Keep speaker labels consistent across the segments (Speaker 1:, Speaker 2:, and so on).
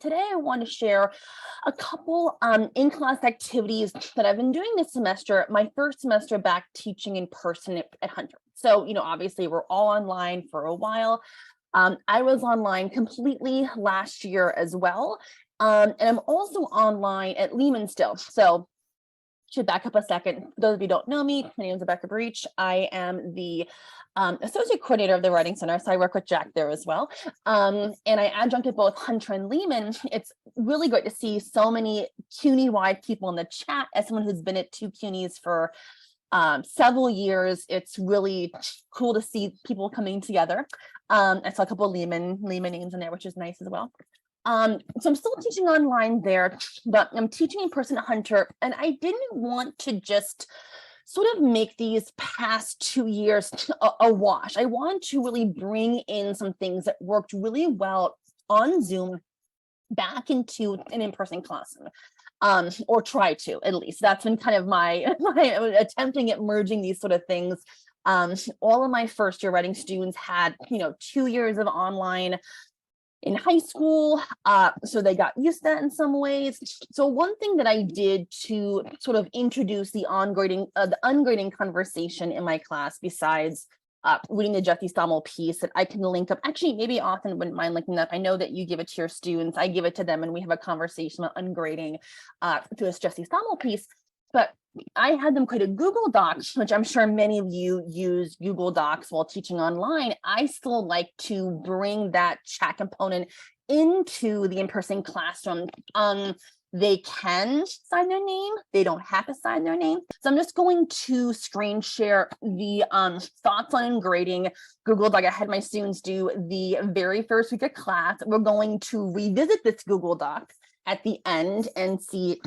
Speaker 1: Today I want to share a couple in-class activities that I've been doing this semester, my first semester back teaching in person at Hunter. So, obviously we're all online for a while. I was online completely last year as well. And I'm also online at Lehman still. So should back up a second. For those of you who don't know me, my name is Breech. I am the associate coordinator of the Writing Center, so I work with Jack there as well. And I adjuncted both Hunter and Lehman. It's really great to see so many CUNY-wide people in the chat. As someone who's been at two CUNYs for several years, it's really cool to see people coming together. I saw a couple of Lehman names in there, which is nice as well. So I'm still teaching online there, but I'm teaching in person at Hunter, and I didn't want to just sort of make these past 2 years a wash. I wanted to really bring in some things that worked really well on Zoom back into an in-person classroom, or try to, at least. That's been kind of my attempting at merging these sort of things. All of my first year writing students had, 2 years of online in high school, so they got used to that in some ways. So one thing that I did to sort of introduce the ungrading conversation in my class, besides reading the Jesse Stommel piece that I can link up, actually maybe often wouldn't mind linking up. I know that you give it to your students, I give it to them, and we have a conversation about ungrading through this Jesse Stommel piece. But I had them create a Google Docs, which I'm sure many of you use Google Docs while teaching online. I still like to bring that chat component into the in-person classroom. They can sign their name. They don't have to sign their name. So I'm just going to screen share the thoughts on ungrading Google Doc. I had my students do the very first week of class. We're going to revisit this Google Doc at the end and see,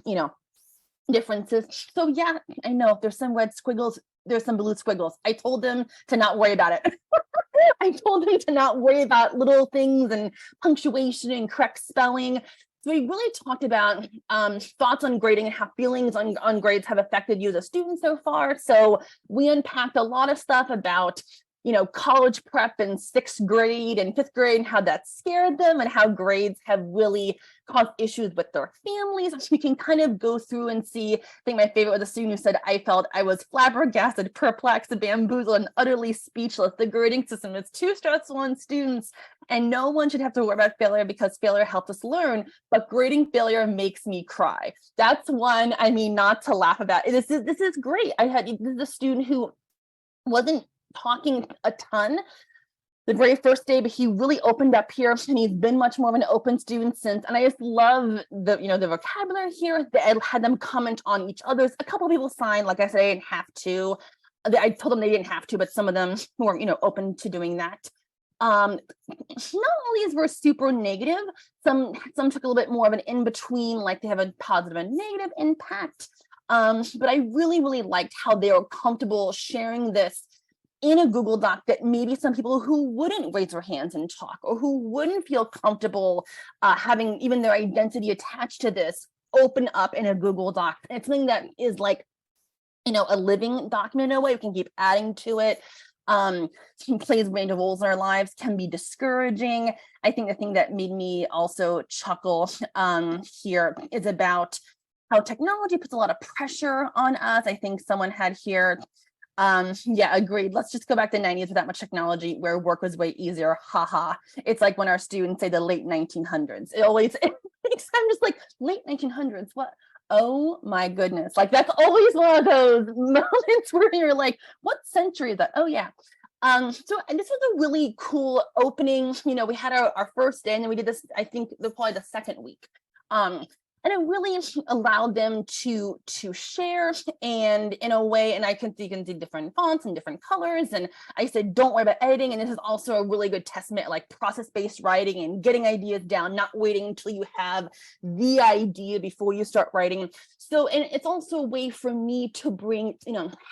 Speaker 1: differences. So yeah, I know there's some red squiggles, there's some blue squiggles. I told them to not worry about it. I told them to not worry about little things and punctuation and correct spelling. So we really talked about thoughts on grading and how feelings on grades have affected you as a student so far. So we unpacked a lot of stuff about college prep in 6th grade and 5th grade, and how that scared them, and how grades have really caused issues with their families. So we can kind of go through and see. I think my favorite was a student who said, I felt I was flabbergasted, perplexed, bamboozled, and utterly speechless. The grading system is too stressful on students, and no one should have to worry about failure because failure helped us learn, but grading failure makes me cry. That's one, not to laugh about. This is great. This is a student who wasn't talking a ton the very first day, but he really opened up here, and he's been much more of an open student since. And I just love the the vocabulary here. I had them comment on each other's. A couple of people signed, like I said, I didn't have to. I told them they didn't have to, but some of them were open to doing that. Not all these were super negative. Some took a little bit more of an in-between, like they have a positive and negative impact. But I really liked how they were comfortable sharing this in a Google Doc that maybe some people who wouldn't raise their hands and talk, or who wouldn't feel comfortable having even their identity attached to this, open up in a Google Doc. And it's something that is like, a living document in a way. We can keep adding to it. Plays a range of roles in our lives, can be discouraging. I think the thing that made me also chuckle here is about how technology puts a lot of pressure on us. I think someone had here, yeah, agreed. Let's just go back to the 90s without much technology, where work was way easier. Haha. It's like when our students say the late 1900s. It makes I'm just like, late 1900s, what? Oh my goodness. Like, that's always one of those moments where you're like, what century is that? Oh yeah. And this was a really cool opening. We had our first day, and then we did this, I think probably the second week. And it really allowed them to share, and in a way, and you can see different fonts and different colors. And I said, don't worry about editing. And this is also a really good testament, like process-based writing and getting ideas down, not waiting until you have the idea before you start writing. So, and it's also a way for me to bring,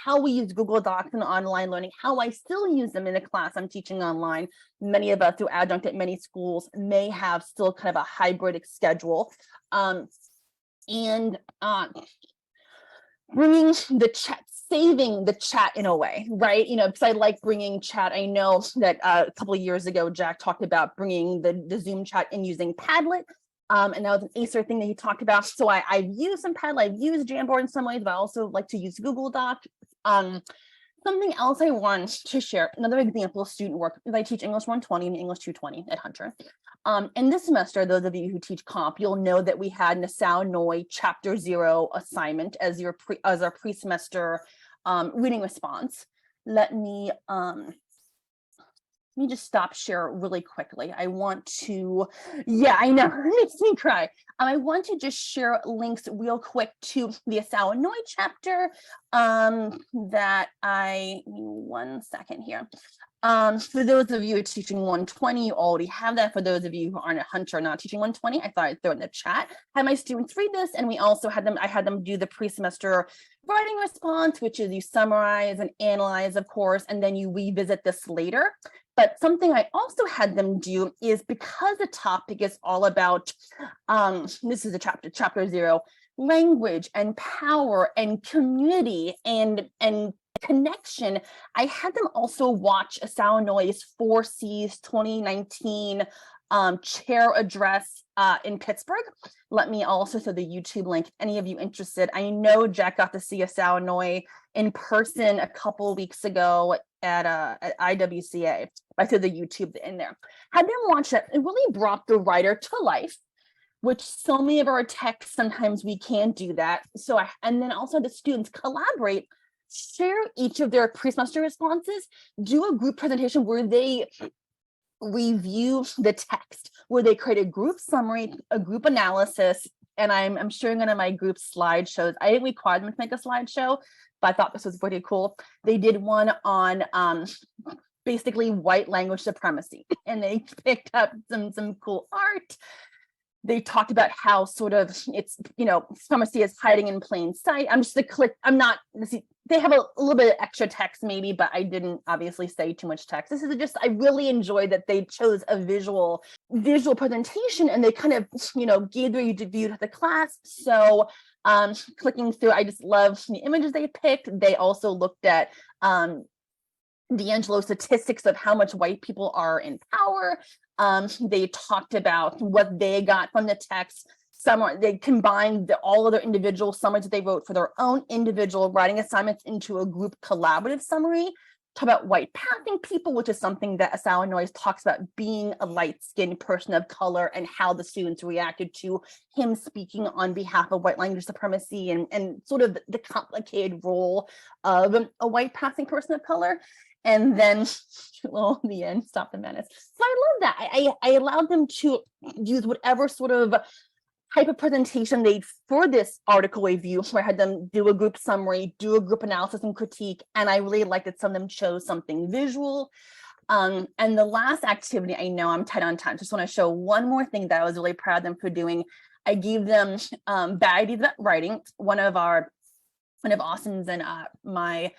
Speaker 1: how we use Google Docs and online learning, how I still use them in the class I'm teaching online. Many of us who adjunct at many schools may have still kind of a hybrid schedule. And bringing the chat, saving the chat in a way, right? Because I like bringing chat. I know that a couple of years ago, Jack talked about bringing the Zoom chat and using Padlet. And that was an ACERT thing that he talked about. So I've used some Padlet, I've used Jamboard in some ways, but I also like to use Google Doc. Something else I want to share, another example of student work, is I teach English 120 and English 220 at Hunter. In this semester, those of you who teach comp, you'll know that we had Nassau Noi Chapter 0 assignment as our pre-semester reading response. Let me just stop share really quickly. I want to, yeah, I know, it makes me cry. I want to just share links real quick to the Asylum chapter that one second here. For those of you teaching 120, you already have that. For those of you who aren't a Hunter, not teaching 120, I thought I'd throw it in the chat. Had my students read this, and we also had them, I had them do the pre-semester writing response, which is you summarize and analyze, of course, and then you revisit this later. But something I also had them do is, because the topic is all about, this is a chapter 0, language and power and community and connection, I had them also watch Asylum Noi's 4Cs 2019 chair address in Pittsburgh. Let me also throw the YouTube link, if any of you interested. I know Jack got to see Asylum Noi in person a couple weeks ago at IWCA. I threw the YouTube in there. Had them watch that. It really brought the writer to life, which so many of our texts, sometimes we can't do that. So and then also the students collaborate, share each of their pre-semester responses, do a group presentation where they review the text, where they create a group summary, a group analysis, and I'm sharing one of my group slideshows. I didn't require them to make a slideshow, but I thought this was pretty cool. They did one on basically white language supremacy, and they picked up some cool art. They talked about how sort of it's, supremacy is hiding in plain sight. I'm just they have a little bit of extra text maybe, but I didn't obviously say too much text. This is just, I really enjoyed that they chose a visual presentation, and they kind of, gave their view to the class. So clicking through, I just love the images they picked. They also looked at D'Angelo's statistics of how much white people are in power. They talked about what they got from the text. They combined all of their individual summaries that they wrote for their own individual writing assignments into a group collaborative summary. Talk about white passing people, which is something that Asylum Noise talks about, being a light-skinned person of color, and how the students reacted to him speaking on behalf of white language supremacy and sort of the complicated role of a white passing person of color. And then, well, the end, stop the menace. So I love that. I allowed them to use whatever sort of type of presentation for this article review, where I had them do a group summary, do a group analysis and critique, and I really liked that some of them chose something visual. And the last activity, I know I'm tight on time, just want to show one more thing that I was really proud of them for doing. I gave them bad ideas about writing. One of Austin's and my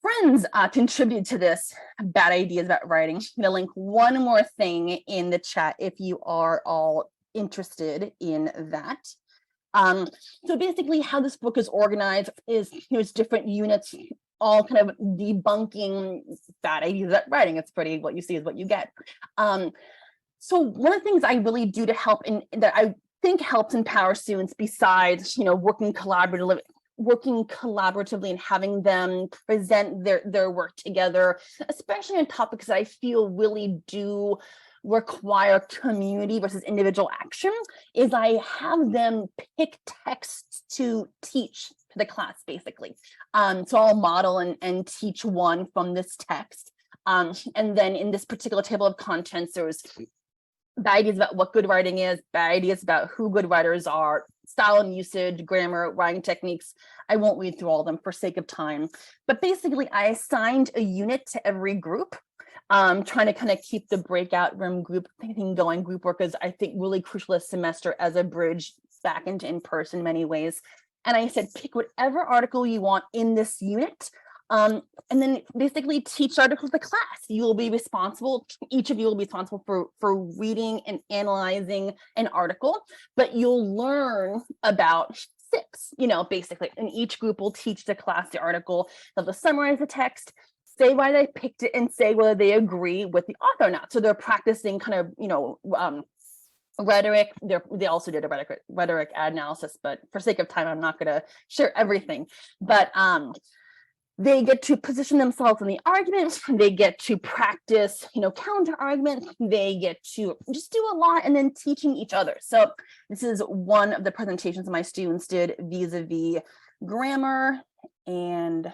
Speaker 1: friends contributed to this bad ideas about writing. I'm gonna link one more thing in the chat if you are all interested in that. So basically how this book is organized is here's different units, all kind of debunking bad ideas about writing. It's pretty, what you see is what you get. So one of the things I really do to help that I think helps empower students, besides working collaboratively and having them present their work together, especially on topics that I feel really do require community versus individual action, is I have them pick texts to teach to the class, basically. So I'll model and teach one from this text. And then in this particular table of contents, there's bad ideas about what good writing is, bad ideas about who good writers are, style and usage, grammar, writing techniques. I won't read through all of them for sake of time, but basically I assigned a unit to every group, trying to kind of keep the breakout room group thing going. Group work is, I think, really crucial this semester as a bridge back into in-person in many ways. And I said, pick whatever article you want in this unit, and then basically teach articles to the class. You will be responsible, each of you will be responsible for reading and analyzing an article, but you'll learn about 6, basically, and each group will teach the class the article. They'll summarize the text, say why they picked it, and say whether they agree with the author or not. So they're practicing kind of, rhetoric. They also did a rhetoric analysis, but for sake of time, I'm not going to share everything. But they get to position themselves in the argument. They get to practice, counter arguments. They get to just do a lot, and then teaching each other. So this is one of the presentations my students did vis-a-vis grammar, and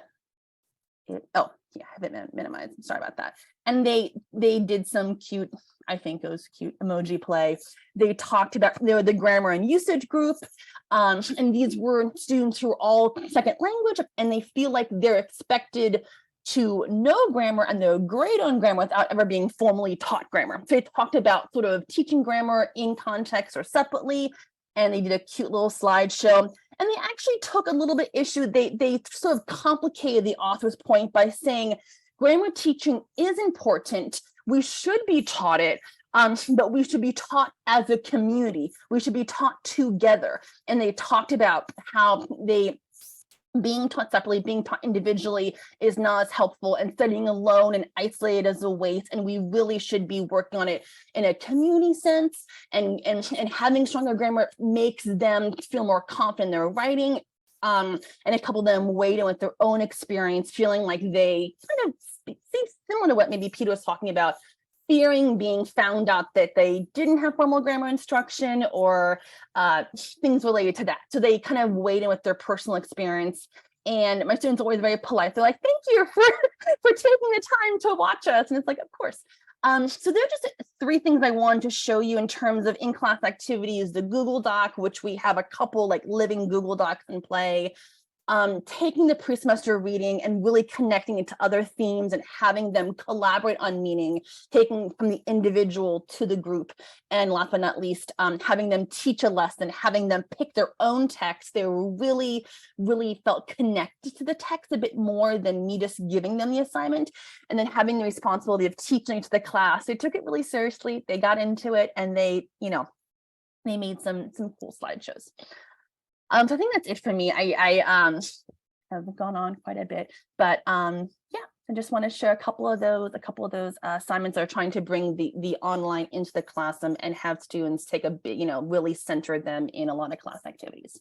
Speaker 1: oh yeah, I have it minimized. I'm sorry about that. And they did some cute, I think it was cute emoji play. They talked about the grammar and usage group. And these were students who are all second language, and they feel like they're expected to know grammar and they're great on grammar without ever being formally taught grammar. So they talked about sort of teaching grammar in context or separately, and they did a cute little slideshow. And they actually took a little bit issue. They sort of complicated the author's point by saying grammar teaching is important. We should be taught it, but we should be taught as a community. We should be taught together. And they talked about how being taught separately, being taught individually is not as helpful, and studying alone and isolated as a waste. And we really should be working on it in a community sense, and having stronger grammar makes them feel more confident in their writing. And a couple of them weighed in with their own experience, feeling like they kind of seems similar to what maybe Peter was talking about, fearing being found out that they didn't have formal grammar instruction, or things related to that. So they kind of weighed in with their personal experience. And my students are always very polite. They're like, "Thank you for taking the time to watch us." And it's like, of course. So there are just 3 things I wanted to show you in terms of in-class activities: the Google Doc, which we have a couple like living Google Docs in play, taking the pre-semester reading and really connecting it to other themes and having them collaborate on meaning, taking from the individual to the group, and last but not least, having them teach a lesson, having them pick their own text. They really felt connected to the text a bit more than me just giving them the assignment, and then having the responsibility of teaching it to the class. They took it really seriously. They got into it, and they made some cool slideshows. So I think that's it for me. I have gone on quite a bit, but yeah, I just want to share a couple of those assignments that are trying to bring the online into the classroom and have students take a bit, really center them in a lot of class activities.